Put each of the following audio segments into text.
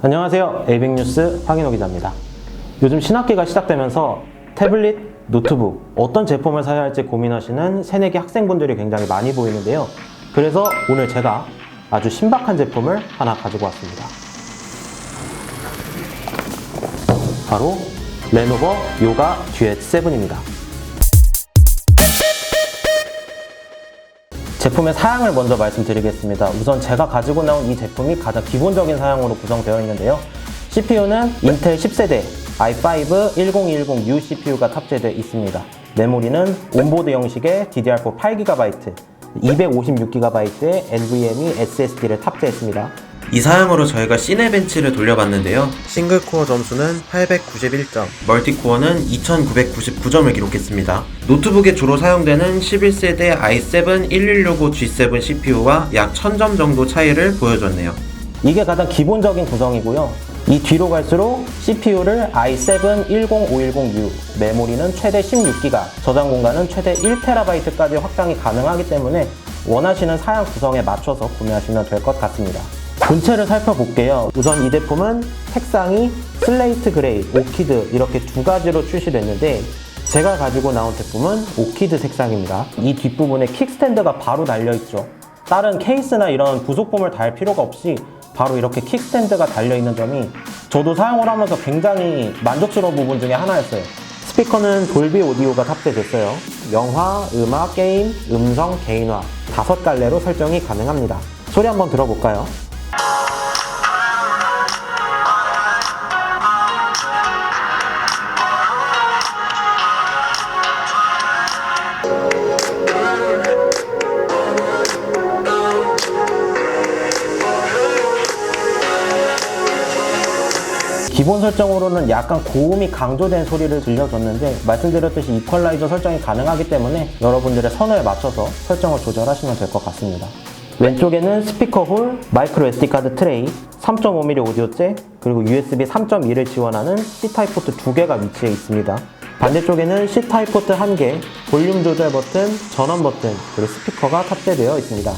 안녕하세요. 에이백뉴스 황인호 기자입니다. 요즘 신학기가 시작되면서 태블릿, 노트북 어떤 제품을 사야 할지 고민하시는 새내기 학생분들이 굉장히 많이 보이는데요. 그래서 오늘 제가 아주 신박한 제품을 하나 가지고 왔습니다. 바로 레노버 요가 듀엣 7입니다. 제품의 사양을 먼저 말씀드리겠습니다. 우선 제가 가지고 나온 이 제품이 가장 기본적인 사양으로 구성되어 있는데요. CPU는 인텔 10세대 i5 1010U CPU가 탑재되어 있습니다. 메모리는 온보드 형식의 DDR4 8GB, 256GB의 NVMe SSD를 탑재했습니다. 이 사양으로 저희가 시네벤치를 돌려봤는데요. 싱글코어 점수는 891점, 멀티코어는 2999점을 기록했습니다. 노트북에 주로 사용되는 11세대 i7 1165G7 CPU와 약 1000점 정도 차이를 보여줬네요. 이게 가장 기본적인 구성이고요. 이 뒤로 갈수록 CPU를 i7 10510U, 메모리는 최대 16GB, 저장 공간은 최대 1TB까지 확장이 가능하기 때문에 원하시는 사양 구성에 맞춰서 구매하시면 될 것 같습니다. 본체를 살펴볼게요. 우선 이 제품은 색상이 슬레이트 그레이, 오키드 이렇게 두 가지로 출시됐는데 제가 가지고 나온 제품은 오키드 색상입니다. 이 뒷부분에 킥스탠드가 바로 달려있죠. 다른 케이스나 이런 부속품을 달 필요가 없이 바로 이렇게 킥스탠드가 달려있는 점이 저도 사용을 하면서 굉장히 만족스러운 부분 중에 하나였어요. 스피커는 돌비 오디오가 탑재됐어요. 영화, 음악, 게임, 음성, 개인화 5갈래로 설정이 가능합니다. 소리 한번 들어볼까요? 기본 설정으로는 약간 고음이 강조된 소리를 들려줬는데 말씀드렸듯이 이퀄라이저 설정이 가능하기 때문에 여러분들의 선호에 맞춰서 설정을 조절하시면 될 것 같습니다. 왼쪽에는 스피커 홀, 마이크로 SD카드 트레이, 3.5mm 오디오 잭, 그리고 USB 3.2를 지원하는 C타입 포트 2개가 위치해 있습니다. 반대쪽에는 C타입 포트 1개, 볼륨 조절 버튼, 전원 버튼, 그리고 스피커가 탑재되어 있습니다.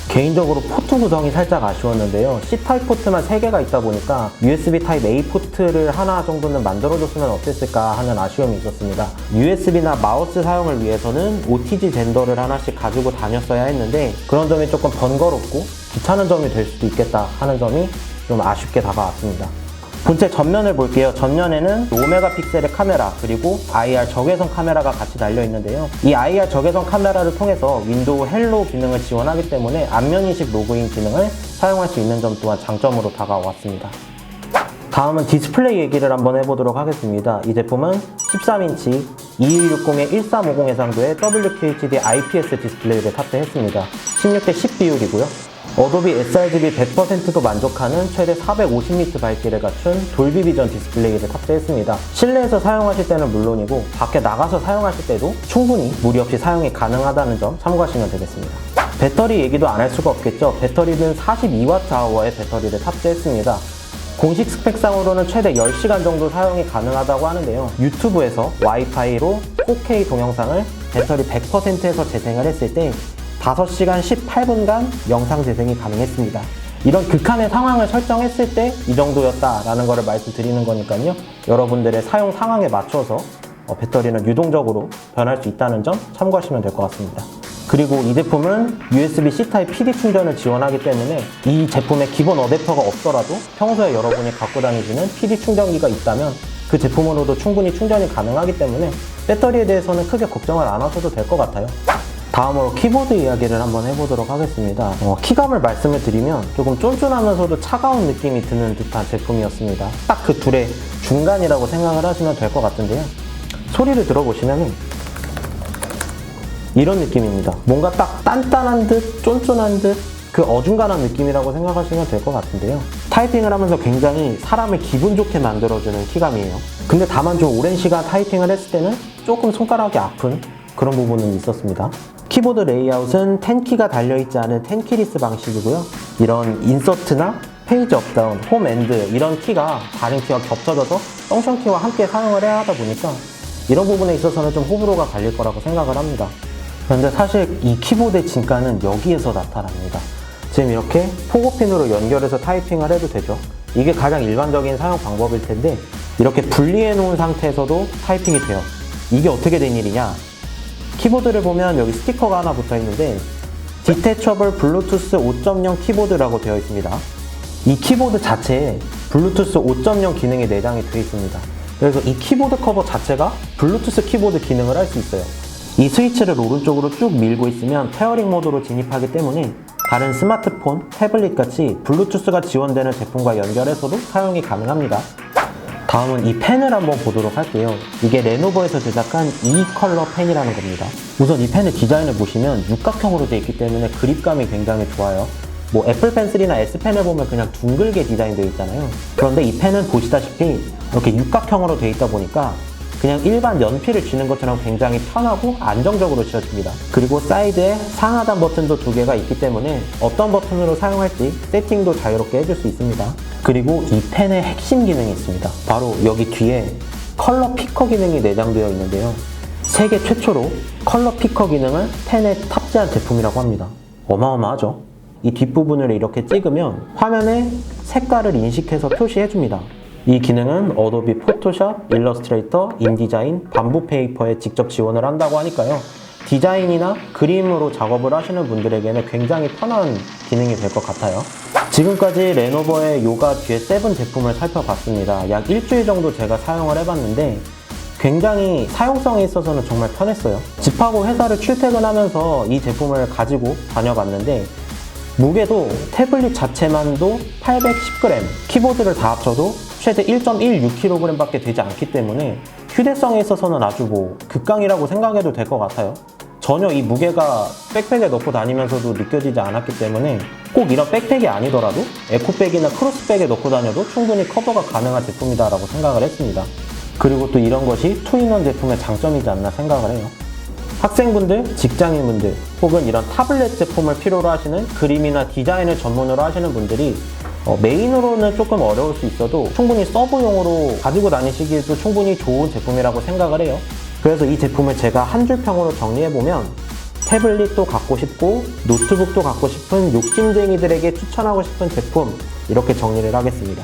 개인적으로 포트 구성이 살짝 아쉬웠는데요. C타입 포트만 3개가 있다 보니까 USB 타입 A 포트를 하나 정도는 만들어줬으면 어땠을까 하는 아쉬움이 있었습니다. USB나 마우스 사용을 위해서는 OTG 젠더를 하나씩 가지고 다녔어야 했는데 그런 점이 조금 번거롭고 귀찮은 점이 될 수도 있겠다 하는 점이 좀 아쉽게 다가왔습니다. 본체 전면을 볼게요. 전면에는 5메가픽셀의 카메라 그리고 IR 적외선 카메라가 같이 달려 있는데요. 이 IR 적외선 카메라를 통해서 윈도우 헬로 기능을 지원하기 때문에 안면인식 로그인 기능을 사용할 수 있는 점 또한 장점으로 다가왔습니다. 다음은 디스플레이 얘기를 한번 해보도록 하겠습니다. 이 제품은 13인치 2160에 1350 해상도의 WQHD IPS 디스플레이를 탑재했습니다. 16대 10 비율이고요. 어도비 sRGB 100%도 만족하는 최대 450니트 밝기를 갖춘 돌비 비전 디스플레이를 탑재했습니다. 실내에서 사용하실 때는 물론이고 밖에 나가서 사용하실 때도 충분히 무리 없이 사용이 가능하다는 점 참고하시면 되겠습니다. 배터리 얘기도 안 할 수가 없겠죠. 배터리는 42Wh의 배터리를 탑재했습니다. 공식 스펙상으로는 최대 10시간 정도 사용이 가능하다고 하는데요. 유튜브에서 와이파이로 4K 동영상을 배터리 100%에서 재생을 했을 때 5시간 18분간 영상 재생이 가능했습니다. 이런 극한의 상황을 설정했을 때 이 정도였다라는 것을 말씀드리는 거니까요. 여러분들의 사용 상황에 맞춰서 배터리는 유동적으로 변할 수 있다는 점 참고하시면 될 것 같습니다. 그리고 이 제품은 USB-C 타입 PD 충전을 지원하기 때문에 이 제품에 기본 어댑터가 없더라도 평소에 여러분이 갖고 다니시는 PD 충전기가 있다면 그 제품으로도 충분히 충전이 가능하기 때문에 배터리에 대해서는 크게 걱정을 안 하셔도 될 것 같아요. 다음으로 키보드 이야기를 한번 해보도록 하겠습니다. 키감을 말씀을 드리면 조금 쫀쫀하면서도 차가운 느낌이 드는 듯한 제품이었습니다. 딱 그 둘의 중간이라고 생각을 하시면 될 것 같은데요. 소리를 들어보시면 이런 느낌입니다. 뭔가 딱 단단한 듯 쫀쫀한 듯 그 어중간한 느낌이라고 생각하시면 될 것 같은데요. 타이핑을 하면서 굉장히 사람을 기분 좋게 만들어주는 키감이에요. 근데 다만 좀 오랜 시간 타이핑을 했을 때는 조금 손가락이 아픈 그런 부분은 있었습니다. 키보드 레이아웃은 10키가 달려있지 않은 10키리스 방식이고요. 이런 인서트나 페이지 업다운, 홈 엔드 이런 키가 다른 키와 겹쳐져서 펑션 키와 함께 사용을 해야 하다 보니까 이런 부분에 있어서는 좀 호불호가 갈릴 거라고 생각을 합니다. 그런데 사실 이 키보드의 진가는 여기에서 나타납니다. 지금 이렇게 포고핀으로 연결해서 타이핑을 해도 되죠. 이게 가장 일반적인 사용 방법일 텐데 이렇게 분리해 놓은 상태에서도 타이핑이 돼요. 이게 어떻게 된 일이냐? 키보드를 보면 여기 스티커가 하나 붙어 있는데 Detachable Bluetooth 5.0 키보드라고 되어 있습니다. 이 키보드 자체에 블루투스 5.0 기능이 내장이 되어 있습니다. 그래서 이 키보드 커버 자체가 블루투스 키보드 기능을 할 수 있어요. 이 스위치를 오른쪽으로 쭉 밀고 있으면 페어링 모드로 진입하기 때문에 다른 스마트폰, 태블릿 같이 블루투스가 지원되는 제품과 연결해서도 사용이 가능합니다. 다음은 이 펜을 한번 보도록 할게요. 이게 레노버에서 제작한 E 컬러 펜이라는 겁니다. 우선 이 펜의 디자인을 보시면 육각형으로 되어 있기 때문에 그립감이 굉장히 좋아요. 뭐 애플 펜슬이나 S펜을 보면 그냥 둥글게 디자인되어 있잖아요. 그런데 이 펜은 보시다시피 이렇게 육각형으로 되어 있다 보니까 그냥 일반 연필을 쥐는 것처럼 굉장히 편하고 안정적으로 쥐어집니다. 그리고 사이드에 상하단 버튼도 2개가 있기 때문에 어떤 버튼으로 사용할지 세팅도 자유롭게 해줄 수 있습니다. 그리고 이 펜의 핵심 기능이 있습니다. 바로 여기 뒤에 컬러 피커 기능이 내장되어 있는데요. 세계 최초로 컬러 피커 기능을 펜에 탑재한 제품이라고 합니다. 어마어마하죠? 이 뒷부분을 이렇게 찍으면 화면에 색깔을 인식해서 표시해줍니다. 이 기능은 어도비 포토샵, 일러스트레이터, 인디자인, 밤부 페이퍼에 직접 지원을 한다고 하니까요. 디자인이나 그림으로 작업을 하시는 분들에게는 굉장히 편한 기능이 될 것 같아요. 지금까지 레노버의 요가 G7 제품을 살펴봤습니다. 약 일주일 정도 제가 사용을 해봤는데 굉장히 사용성에 있어서는 정말 편했어요. 집하고 회사를 출퇴근하면서 이 제품을 가지고 다녀봤는데 무게도 태블릿 자체만도 810g, 키보드를 다 합쳐도 최대 1.16kg 밖에 되지 않기 때문에 휴대성에 있어서는 아주 극강이라고 생각해도 될 것 같아요. 전혀 이 무게가 백팩에 넣고 다니면서도 느껴지지 않았기 때문에 꼭 이런 백팩이 아니더라도 에코백이나 크로스백에 넣고 다녀도 충분히 커버가 가능한 제품이다라고 생각을 했습니다. 그리고 또 이런 것이 투인원 제품의 장점이지 않나 생각을 해요. 학생분들, 직장인분들, 혹은 이런 타블렛 제품을 필요로 하시는 그림이나 디자인을 전문으로 하시는 분들이 메인으로는 조금 어려울 수 있어도 충분히 서브용으로 가지고 다니시기에도 충분히 좋은 제품이라고 생각을 해요. 그래서 이 제품을 제가 한 줄 평으로 정리해보면 태블릿도 갖고 싶고 노트북도 갖고 싶은 욕심쟁이들에게 추천하고 싶은 제품, 이렇게 정리를 하겠습니다.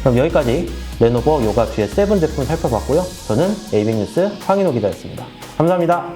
그럼 여기까지 레노버 요가 G7 제품 살펴봤고요. 저는 에이빅뉴스 황인호 기자였습니다. 감사합니다.